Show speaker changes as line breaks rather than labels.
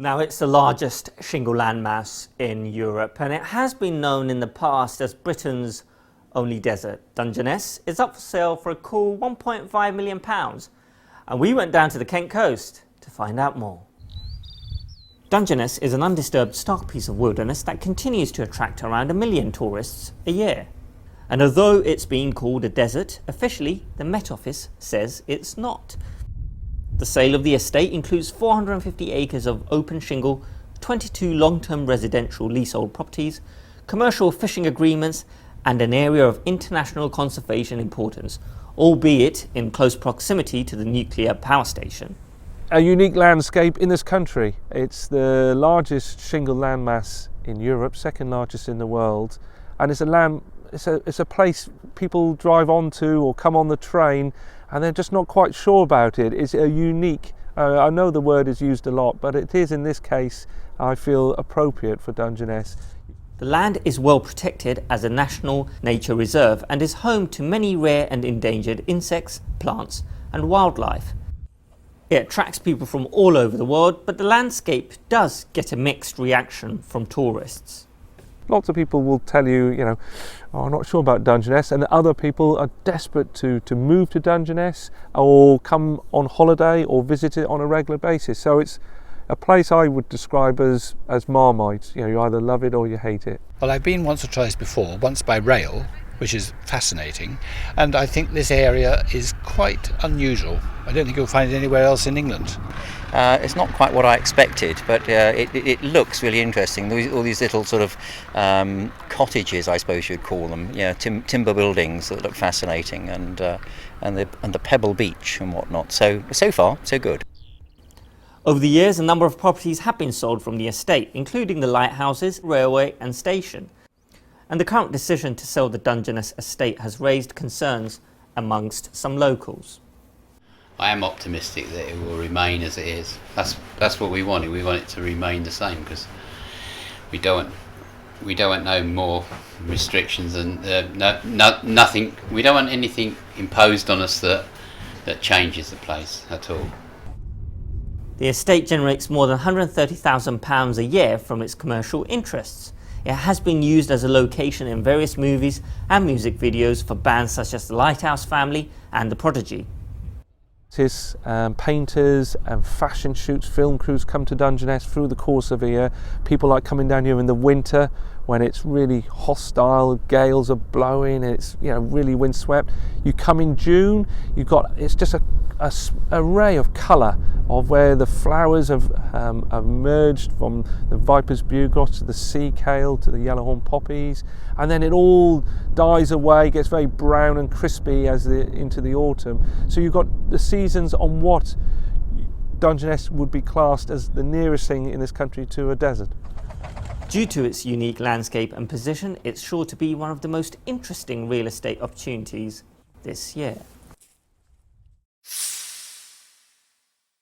Now, it's the largest shingle landmass in Europe, and it has been known in the past as Britain's only desert. Dungeness is up for sale for a cool £1.5 million, and we went down to the Kent coast to find out more. Dungeness is an undisturbed stark piece of wilderness that continues to attract around 1 million tourists a year. And although it's been called a desert, officially the Met Office says it's not. The sale of the estate includes 450 acres of open shingle, 22 long-term residential leasehold properties, commercial fishing agreements, and an area of international conservation importance, albeit in close proximity to the nuclear power station.
A unique landscape in this country. It's the largest shingle landmass in Europe, second largest in the world, and it's a place people drive onto or come on the train and they're just not quite sure about it. It's a unique, I know the word is used a lot, but it is in this case, I feel, appropriate for Dungeness.
The land is well protected as a national nature reserve and is home to many rare and endangered insects, plants and wildlife. It attracts people from all over the world, but the landscape does get a mixed reaction from tourists.
Lots of people will tell you, oh, I'm not sure about Dungeness, and other people are desperate to move to Dungeness or come on holiday or visit it on a regular basis. So it's a place I would describe as Marmite. You either love it or you hate it.
Well, I've been once or twice before, once by rail, which is fascinating, and I think this area is quite unusual. I don't think you'll find it anywhere else in England.
It's not quite what I expected, but it looks really interesting. All these little sort of cottages, I suppose you'd call them, timber buildings that look fascinating, and the pebble beach and whatnot. So far, so good.
Over the years, a number of properties have been sold from the estate, including the lighthouses, railway and station. And the current decision to sell the Dungerness Estate has raised concerns amongst some locals.
I am optimistic that it will remain as it is. That's what we wanted. We want it to remain the same because we don't want no more restrictions and nothing. We don't want anything imposed on us that changes the place at all.
The estate generates more than £130,000 a year from its commercial interests. It has been used as a location in various movies and music videos for bands such as the Lighthouse Family and The Prodigy.
Painters and fashion shoots, film crews come to Dungeness through the course of a year. People like coming down here in the winter when it's really hostile, gales are blowing, it's really windswept. You come in June, it's just a array of colour of where the flowers have emerged, from the viper's bugloss to the sea kale to the yellowhorn poppies, and then it all dies away, gets very brown and crispy into the autumn. So you've got the seasons on what Dungeness would be classed as the nearest thing in this country to a desert.
Due to its unique landscape and position, it's sure to be one of the most interesting real estate opportunities this year.